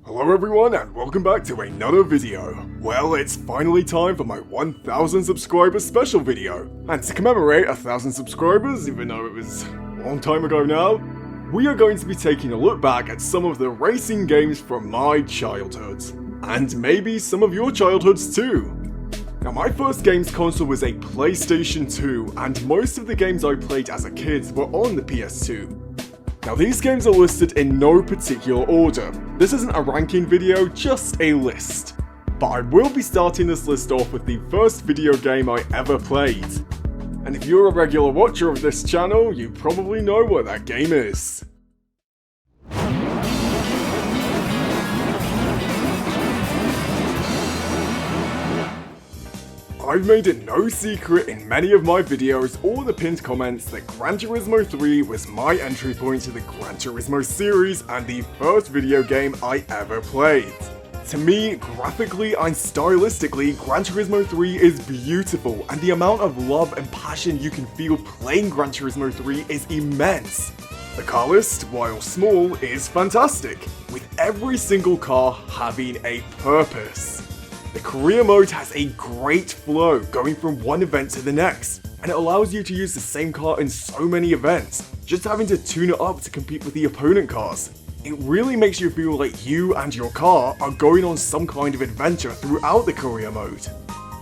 Hello everyone and welcome back to another video. Well, it's finally time for my 1000 subscribers special video. And to commemorate 1000 subscribers, even though it was a long time ago now, we are going to be taking a look back at some of the racing games from my childhood. And maybe some of your childhoods too. Now my first games console was a PlayStation 2, and most of the games I played as a kid were on the PS2. Now these games are listed in no particular order. This isn't a ranking video, just a list. But I will be starting this list off with the first video game I ever played. And if you're a regular watcher of this channel, you probably know what that game is. I've made it no secret in many of my videos or the pinned comments that Gran Turismo 3 was my entry point to the Gran Turismo series and the first video game I ever played. To me, graphically and stylistically, Gran Turismo 3 is beautiful, and the amount of love and passion you can feel playing Gran Turismo 3 is immense. The car list, while small, is fantastic, with every single car having a purpose. The career mode has a great flow going from one event to the next, and it allows you to use the same car in so many events, just having to tune it up to compete with the opponent cars. It really makes you feel like you and your car are going on some kind of adventure throughout the career mode.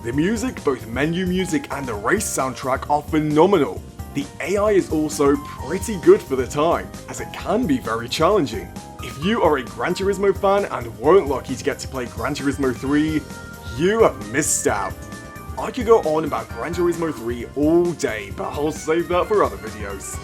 The music, both menu music and the race soundtrack, are phenomenal. The AI is also pretty good for the time, as it can be very challenging. If you are a Gran Turismo fan and weren't lucky to get to play Gran Turismo 3, you have missed out. I could go on about Gran Turismo 3 all day, but I'll save that for other videos.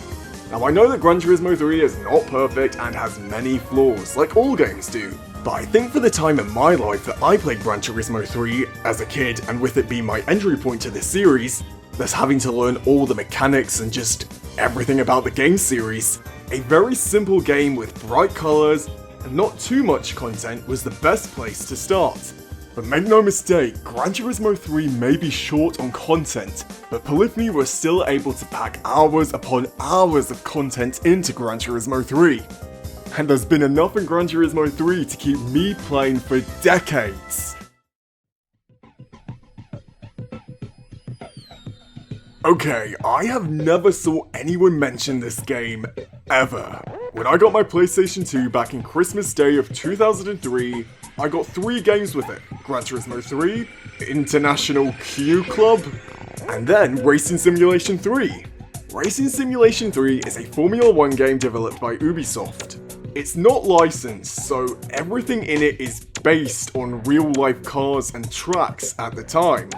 Now I know that Gran Turismo 3 is not perfect and has many flaws, like all games do, but I think for the time in my life that I played Gran Turismo 3 as a kid, and with it being my entry point to the series, thus having to learn all the mechanics and just everything about the game series, a very simple game with bright colours and not too much content was the best place to start. But make no mistake, Gran Turismo 3 may be short on content, but Polyphony was still able to pack hours upon hours of content into Gran Turismo 3. And there's been enough in Gran Turismo 3 to keep me playing for decades. Okay, I have never saw anyone mention this game, ever. When I got my PlayStation 2 back in Christmas Day of 2003, I got 3 games with it: Gran Turismo 3, International Q Club, and then Racing Simulation 3. Racing Simulation 3 is a Formula 1 game developed by Ubisoft. It's not licensed, so everything in it is based on real-life cars and tracks at the time.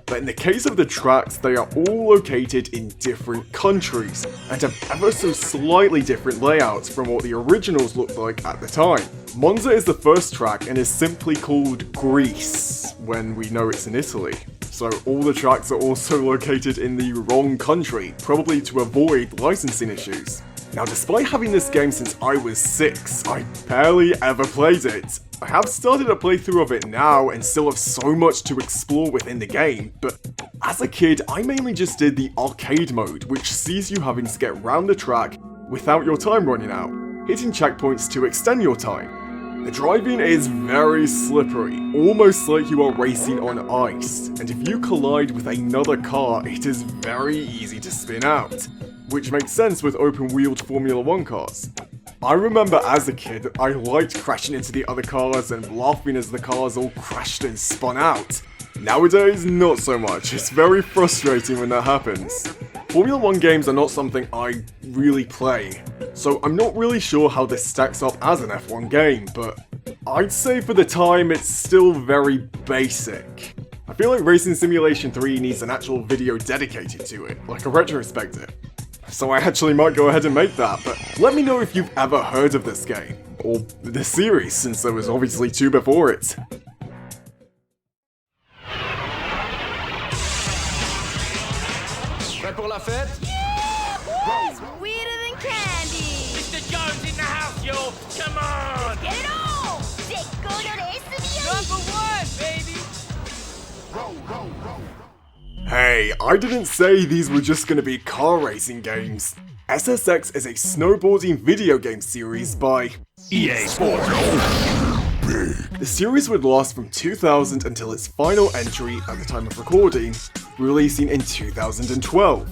But in the case of the tracks, they are all located in different countries, and have ever so slightly different layouts from what the originals looked like at the time. Monza is the first track and is simply called Greece, when we know it's in Italy. So all the tracks are also located in the wrong country, probably to avoid licensing issues. Now despite having this game since I was 6, I barely ever played it. I have started a playthrough of it now and still have so much to explore within the game, but as a kid I mainly just did the arcade mode, which sees you having to get round the track without your time running out, hitting checkpoints to extend your time. The driving is very slippery, almost like you are racing on ice, and if you collide with another car it is very easy to spin out, which makes sense with open-wheeled Formula 1 cars. I remember as a kid, I liked crashing into the other cars and laughing as the cars all crashed and spun out. Nowadays, not so much. It's very frustrating when that happens. Formula 1 games are not something I really play, so I'm not really sure how this stacks up as an F1 game, but I'd say for the time it's still very basic. I feel like Racing Simulation 3 needs an actual video dedicated to it, like a retrospective. So I actually might go ahead and make that, but let me know if you've ever heard of this game, or this series, since there was obviously 2 before it. Prêt pour la fête? Yeah! Sweeter than candy! Mr. Jones in the house, yo! Come on! Get it on! Number 1, baby! Hey, I didn't say these were just gonna be car racing games. SSX is a snowboarding video game series by EA Sports. The series would last from 2000 until its final entry at the time of recording, releasing in 2012.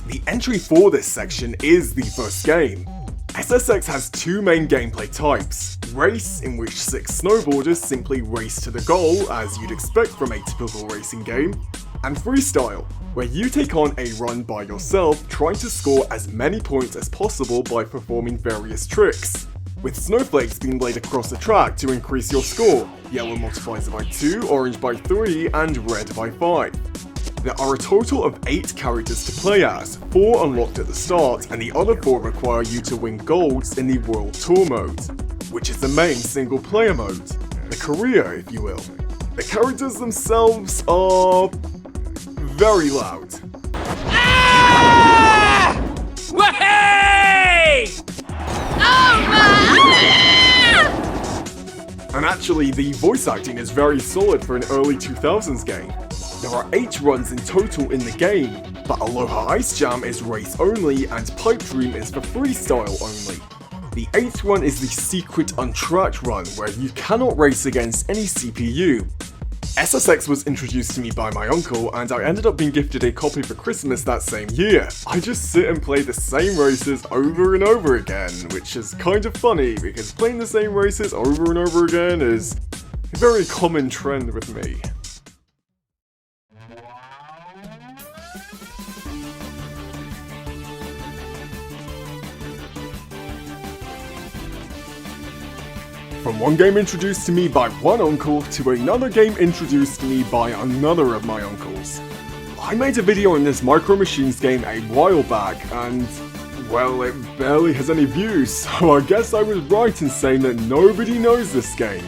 The entry for this section is the first game. SSX has two main gameplay types: race, in which 6 snowboarders simply race to the goal as you'd expect from a typical racing game, and freestyle, where you take on a run by yourself trying to score as many points as possible by performing various tricks, with snowflakes being laid across the track to increase your score. Yellow multiplies it by 2, orange by 3, and red by 5. There are a total of 8 characters to play as, 4 unlocked at the start, and the other 4 require you to win golds in the World Tour mode, which is the main single player mode, the career if you will. The characters themselves are very loud. Ah! Wahey! And actually, the voice acting is very solid for an early 2000s game. There are 8 runs in total in the game, but Aloha Ice Jam is race only and Pipe Dream is for freestyle only. The 8th run is the secret untracked run, where you cannot race against any CPU. SSX was introduced to me by my uncle, and I ended up being gifted a copy for Christmas that same year. I just sit and play the same races over and over again, which is kind of funny, because playing the same races over and over again is a very common trend with me. From one game introduced to me by one uncle to another game introduced to me by another of my uncles. I made a video on this Micro Machines game a while back and, well, it barely has any views, so I guess I was right in saying that nobody knows this game.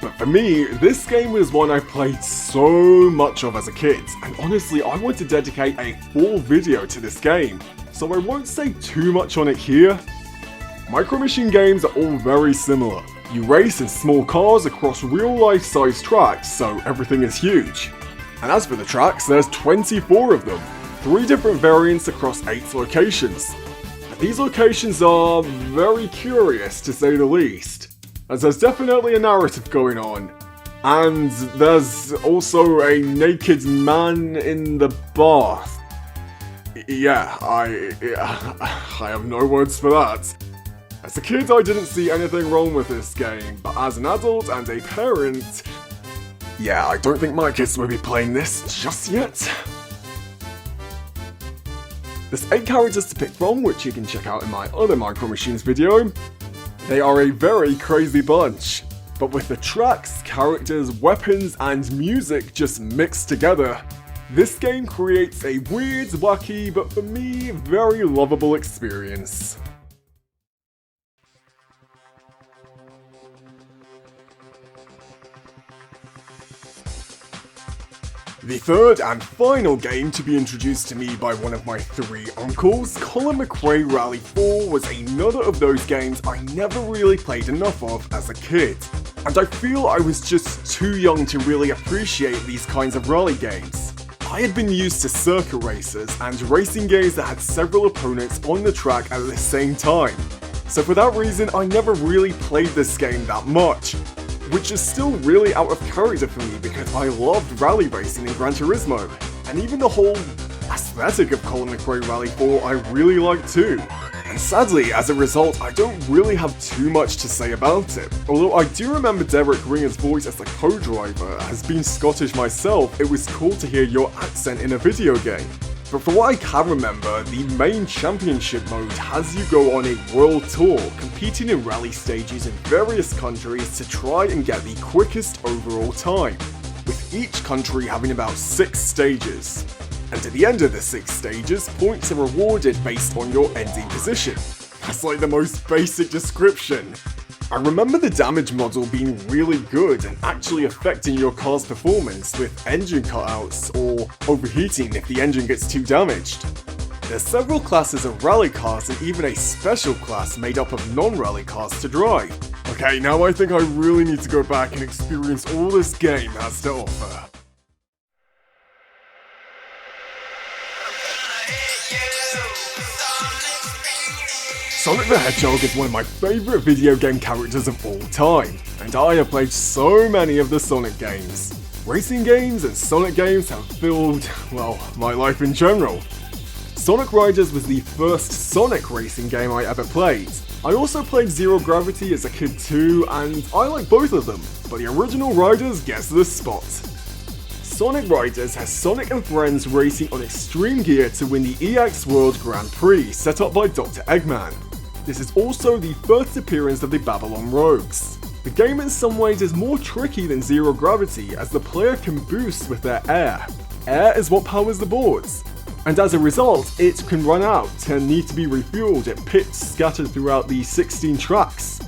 But for me, this game was one I played so much of as a kid, and honestly I want to dedicate a full video to this game, so I won't say too much on it here. Micro Machine games are all very similar. You race in small cars across real-life sized tracks, so everything is huge. And as for the tracks, there's 24 of them, 3 different variants across 8 locations. And these locations are very curious, to say the least, as there's definitely a narrative going on. And there's also a naked man in the bath. Yeah, I have no words for that. As a kid, I didn't see anything wrong with this game, but as an adult and a parent, yeah, I don't think my kids will be playing this just yet. There's 8 characters to pick from, which you can check out in my other Micro Machines video. They are a very crazy bunch, but with the tracks, characters, weapons, and music just mixed together, this game creates a weird, wacky, but for me, very lovable experience. The third and final game to be introduced to me by one of my 3 uncles, Colin McRae Rally 4 was another of those games I never really played enough of as a kid, and I feel I was just too young to really appreciate these kinds of rally games. I had been used to circuit races and racing games that had several opponents on the track at the same time, so for that reason I never really played this game that much. Which is still really out of character for me because I loved rally racing in Gran Turismo, and even the whole aesthetic of Colin McRae Rally 4 I really like too. And sadly, as a result, I don't really have too much to say about it. Although I do remember Derek Ringer's voice as the co-driver. As being Scottish myself, it was cool to hear your accent in a video game. But from what I can remember, the main championship mode has you go on a world tour, competing in rally stages in various countries to try and get the quickest overall time, with each country having about 6 stages. And at the end of the 6 stages, points are rewarded based on your ending position. That's like the most basic description. I remember the damage model being really good and actually affecting your car's performance with engine cutouts or overheating if the engine gets too damaged. There's several classes of rally cars and even a special class made up of non-rally cars to drive. Okay, now I think I really need to go back and experience all this game has to offer. Sonic the Hedgehog is one of my favourite video game characters of all time, and I have played so many of the Sonic games. Racing games and Sonic games have filled, well, my life in general. Sonic Riders was the first Sonic racing game I ever played. I also played Zero Gravity as a kid too, and I like both of them, but the original Riders gets the spot. Sonic Riders has Sonic and friends racing on extreme gear to win the EX World Grand Prix set up by Dr. Eggman. This is also the first appearance of the Babylon Rogues. The game in some ways is more tricky than Zero Gravity as the player can boost with their air. Air is what powers the boards, and as a result it can run out and need to be refueled at pits scattered throughout the 16 tracks.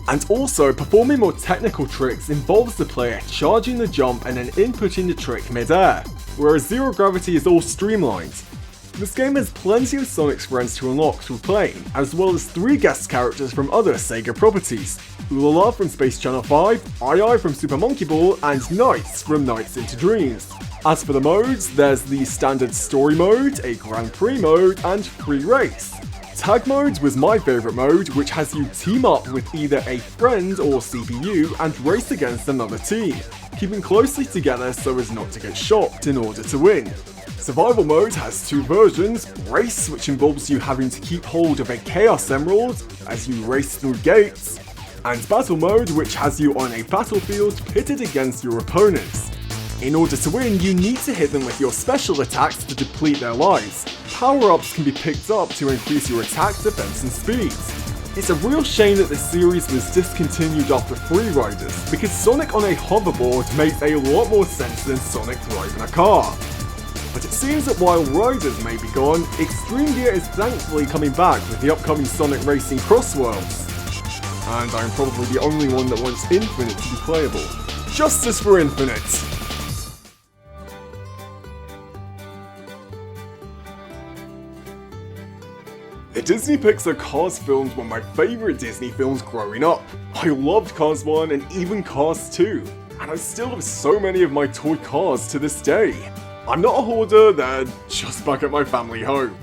And also, performing more technical tricks involves the player charging the jump and then inputting the trick mid-air, whereas Zero Gravity is all streamlined. This game has plenty of Sonic's friends to unlock through playing, as well as 3 guest characters from other Sega properties: Ulala from Space Channel 5, Ai from Super Monkey Ball, and Nights from Nights into Dreams. As for the modes, there's the standard story mode, a Grand Prix mode, and free race. Tag mode was my favourite mode, which has you team up with either a friend or CPU and race against another team, keeping closely together so as not to get shocked in order to win. Survival mode has 2 versions: Race, which involves you having to keep hold of a Chaos Emerald as you race through gates, and Battle mode, which has you on a battlefield pitted against your opponents. In order to win, you need to hit them with your special attacks to deplete their lives. Power-ups can be picked up to increase your attack, defense, and speed. It's a real shame that this series was discontinued after Free Riders, because Sonic on a hoverboard makes a lot more sense than Sonic driving a car. But it seems that while Riders may be gone, Extreme Gear is thankfully coming back with the upcoming Sonic Racing Cross Worlds. And I'm probably the only one that wants Infinite to be playable. Justice for Infinite! The Disney Pixar Cars films were my favourite Disney films growing up. I loved Cars 1 and even Cars 2, and I still have so many of my toy cars to this day. I'm not a hoarder, they're just back at my family home.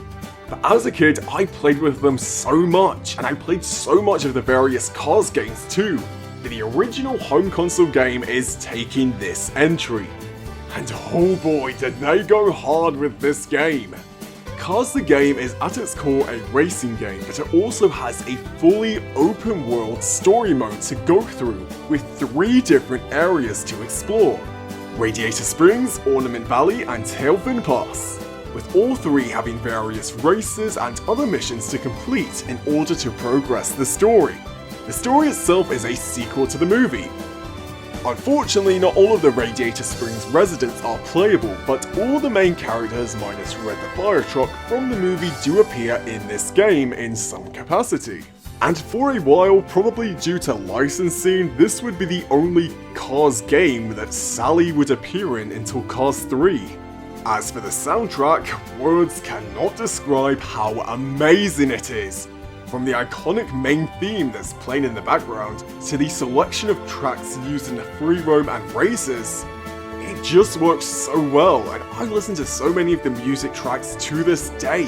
But as a kid, I played with them so much, and I played so much of the various Cars games too, that the original home console game is taking this entry. And oh boy, did they go hard with this game! Cars the game is at its core a racing game, but it also has a fully open world story mode to go through, with 3 different areas to explore: Radiator Springs, Ornament Valley, and Tailfin Pass, with all 3 having various races and other missions to complete in order to progress the story. The story itself is a sequel to the movie. Unfortunately, not all of the Radiator Springs residents are playable, but all the main characters minus Red the Fire Truck from the movie do appear in this game in some capacity. And for a while, probably due to licensing, this would be the only Cars game that Sally would appear in until Cars 3. As for the soundtrack, words cannot describe how amazing it is. From the iconic main theme that's playing in the background, to the selection of tracks used in the free roam and races, it just works so well, and I listen to so many of the music tracks to this day.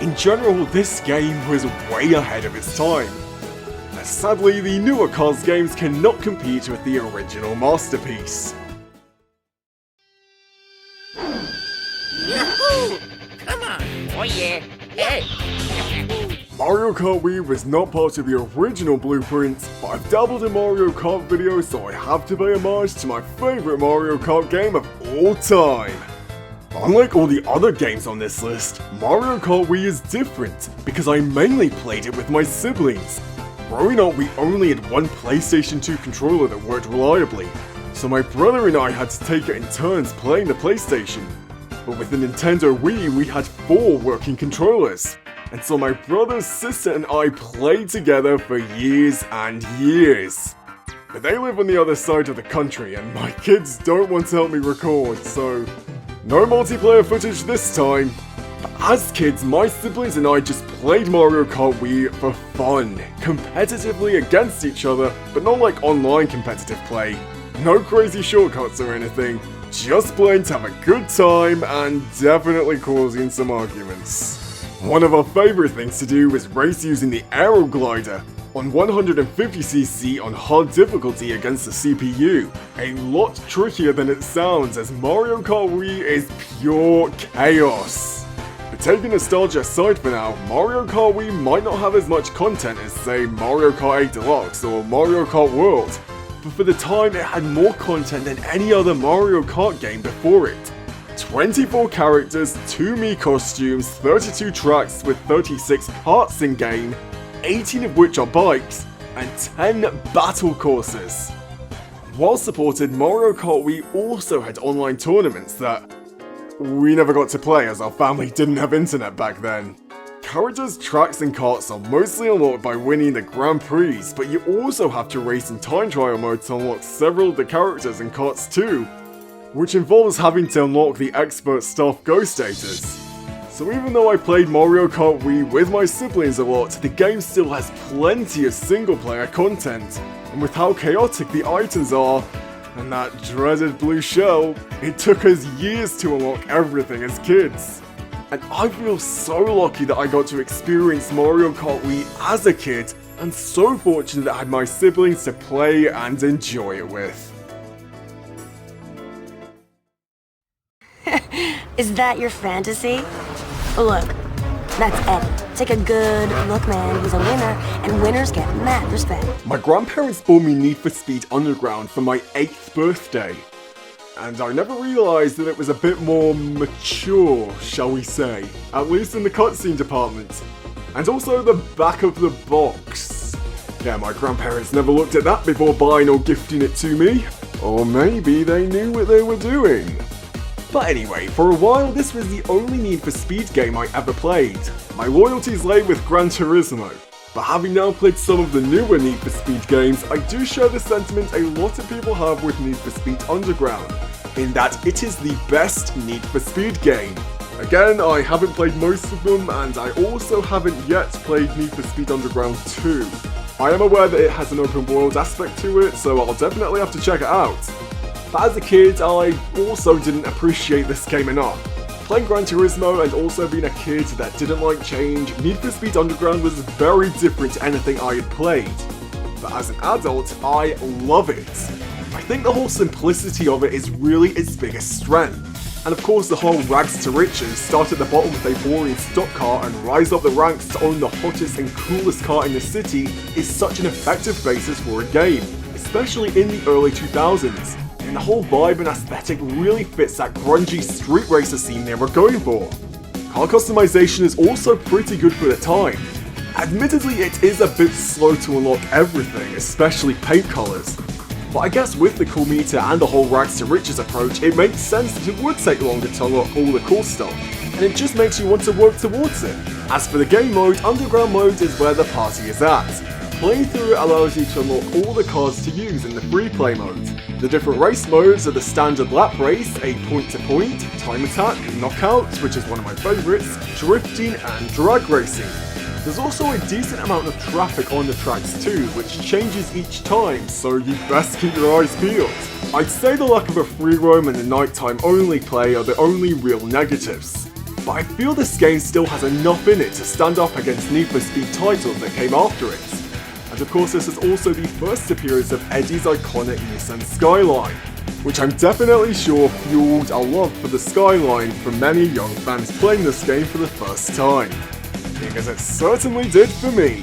In general, this game was way ahead of its time. But sadly, the newer Cars games cannot compete with the original masterpiece. Yahoo! Come on! Oh yeah! Hey! Mario Kart Wii was not part of the original blueprints, but I've dabbled in Mario Kart videos, so I have to pay homage to my favourite Mario Kart game of all time. Unlike all the other games on this list, Mario Kart Wii is different, because I mainly played it with my siblings. Growing up, we only had one PlayStation 2 controller that worked reliably, so my brother and I had to take it in turns playing the PlayStation. But with the Nintendo Wii, we had 4 working controllers. And so my brother, sister, and I played together for years and years. But they live on the other side of the country, and my kids don't want to help me record, so no multiplayer footage this time. But as kids, my siblings and I just played Mario Kart Wii for fun, competitively against each other, but not like online competitive play. No crazy shortcuts or anything, just playing to have a good time and definitely causing some arguments. One of our favourite things to do was race using the Aero Glider on 150cc on hard difficulty against the CPU. A lot trickier than it sounds, as Mario Kart Wii is pure chaos. But taking nostalgia aside for now, Mario Kart Wii might not have as much content as, say, Mario Kart 8 Deluxe or Mario Kart World, but for the time it had more content than any other Mario Kart game before it. 24 characters, 2 Mii costumes, 32 tracks with 36 parts in game, 18 of which are bikes, and 10 battle courses. While supported, Mario Kart Wii also had online tournaments that we never got to play as our family didn't have internet back then. Characters, tracks and karts are mostly unlocked by winning the Grand Prix, but you also have to race in time trial mode to unlock several of the characters and karts too, which involves having to unlock the Expert Staff Go status. So even though I played Mario Kart Wii with my siblings a lot, the game still has plenty of single player content, and with how chaotic the items are, and that dreaded blue shell, it took us years to unlock everything as kids. And I feel so lucky that I got to experience Mario Kart Wii as a kid, and so fortunate that I had my siblings to play and enjoy it with. Is that your fantasy? Look, that's Eddie. Take a good look, man. He's a winner, and winners get mad respect. My grandparents bought me Need for Speed Underground for my 8th birthday, and I never realised that it was a bit more mature, shall we say, at least in the cutscene department, and also the back of the box. Yeah, my grandparents never looked at that before buying or gifting it to me, or maybe they knew what they were doing. But anyway, for a while this was the only Need for Speed game I ever played. My loyalties lay with Gran Turismo, but having now played some of the newer Need for Speed games, I do share the sentiment a lot of people have with Need for Speed Underground, in that it is the best Need for Speed game. Again, I haven't played most of them, and I also haven't yet played Need for Speed Underground 2. I am aware that it has an open world aspect to it, so I'll definitely have to check it out. But as a kid, I also didn't appreciate this game enough. Playing Gran Turismo and also being a kid that didn't like change, Need for Speed Underground was very different to anything I had played. But as an adult, I love it. I think the whole simplicity of it is really its biggest strength. And of course the whole rags to riches, start at the bottom with a boring stock car and rise up the ranks to own the hottest and coolest car in the city is such an effective basis for a game, especially in the early 2000s. And the whole vibe and aesthetic really fits that grungy street racer scene they were going for. Car customization is also pretty good for the time. Admittedly, it is a bit slow to unlock everything, especially paint colours. But I guess with the cool meter and the whole rags to riches approach, it makes sense that it would take longer to unlock all the cool stuff, and it just makes you want to work towards it. As for the game mode, Underground mode is where the party is at. Playing through it allows you to unlock all the cars to use in the free play mode. The different race modes are the standard lap race, a point-to-point, time attack, knockout, which is one of my favourites, drifting and drag racing. There's also a decent amount of traffic on the tracks too, which changes each time, so you best keep your eyes peeled. I'd say the lack of a free roam and the nighttime only play are the only real negatives. But I feel this game still has enough in it to stand up against Need for Speed titles that came after it. And of course this is also the first appearance of Eddie's iconic Nissan Skyline, which I'm definitely sure fueled a love for the Skyline for many young fans playing this game for the first time. Because it certainly did for me.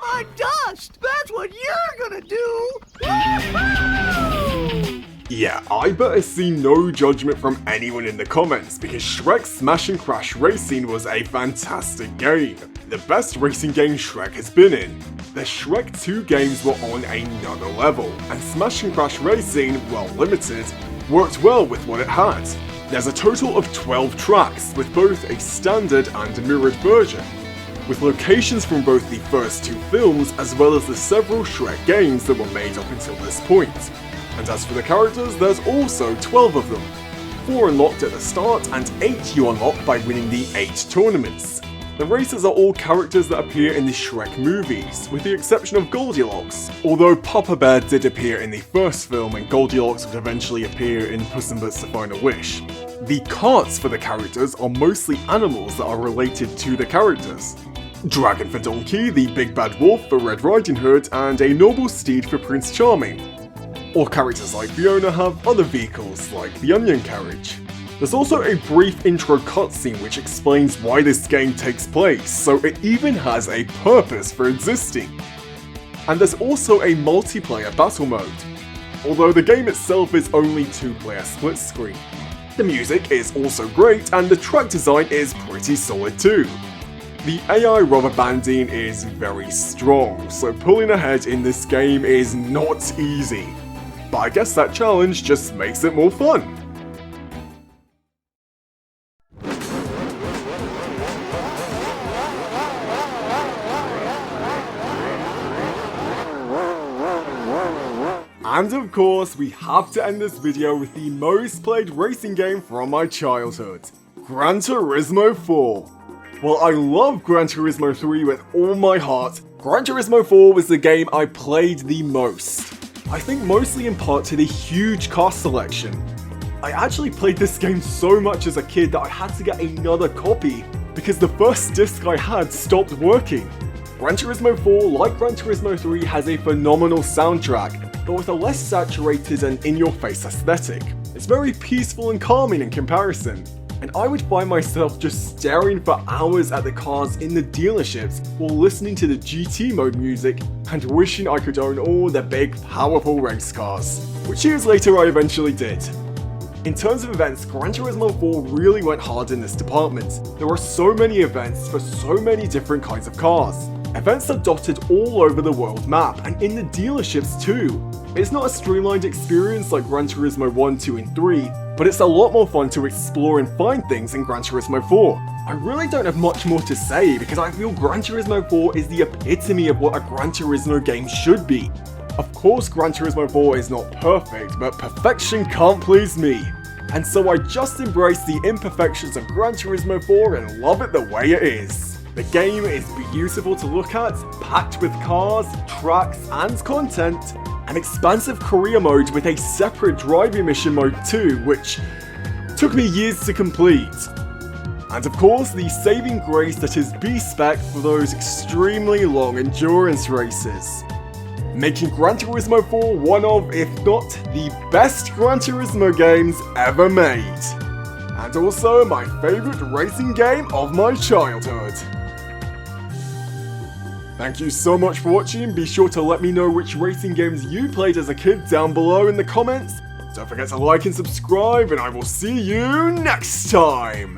My dust! That's what you're gonna do! Woo-hoo! Yeah, I better see no judgment from anyone in the comments, because Shrek's Smash and Crash Racing was a fantastic game. The best racing game Shrek has been in. The Shrek 2 games were on another level, and Smash and Crash Racing, while limited, worked well with what it had. There's a total of 12 tracks, with both a standard and a mirrored version, with locations from both the first 2 films as well as the several Shrek games that were made up until this point. And as for the characters, there's also 12 of them. 4 unlocked at the start and 8 you unlock by winning the 8 tournaments. The racers are all characters that appear in the Shrek movies, with the exception of Goldilocks, although Papa Bear did appear in the first film and Goldilocks would eventually appear in Puss in Boots: The Final Wish. The karts for the characters are mostly animals that are related to the characters. Dragon for Donkey, the Big Bad Wolf for Red Riding Hood, and a Noble Steed for Prince Charming. All characters like Fiona have other vehicles, like the Onion Carriage. There's also a brief intro cutscene which explains why this game takes place, so it even has a purpose for existing. And there's also a multiplayer battle mode, although the game itself is only 2-player split screen. The music is also great, and the track design is pretty solid too. The AI rubber banding is very strong, so pulling ahead in this game is not easy. But I guess that challenge just makes it more fun. And of course, we have to end this video with the most played racing game from my childhood, Gran Turismo 4. While I love Gran Turismo 3 with all my heart, Gran Turismo 4 was the game I played the most. I think mostly in part to the huge car selection. I actually played this game so much as a kid that I had to get another copy because the first disc I had stopped working. Gran Turismo 4, like Gran Turismo 3, has a phenomenal soundtrack, but with a less saturated and in-your-face aesthetic. It's very peaceful and calming in comparison, and I would find myself just staring for hours at the cars in the dealerships while listening to the GT mode music and wishing I could own all the big, powerful race cars, which years later I eventually did. In terms of events, Gran Turismo 4 really went hard in this department. There are so many events for so many different kinds of cars. Events are dotted all over the world map, and in the dealerships too. It's not a streamlined experience like Gran Turismo 1, 2 and 3, but it's a lot more fun to explore and find things in Gran Turismo 4. I really don't have much more to say because I feel Gran Turismo 4 is the epitome of what a Gran Turismo game should be. Of course Gran Turismo 4 is not perfect, but perfection can't please me. And so I just embrace the imperfections of Gran Turismo 4 and love it the way it is. The game is beautiful to look at, packed with cars, tracks and content, an expansive career mode with a separate driving mission mode too, which took me years to complete. And of course the saving grace that is B-Spec for those extremely long endurance races, making Gran Turismo 4 one of, if not the best Gran Turismo games ever made. And also my favourite racing game of my childhood. Thank you so much for watching. Be sure to let me know which racing games you played as a kid down below in the comments. Don't forget to like and subscribe, and I will see you next time!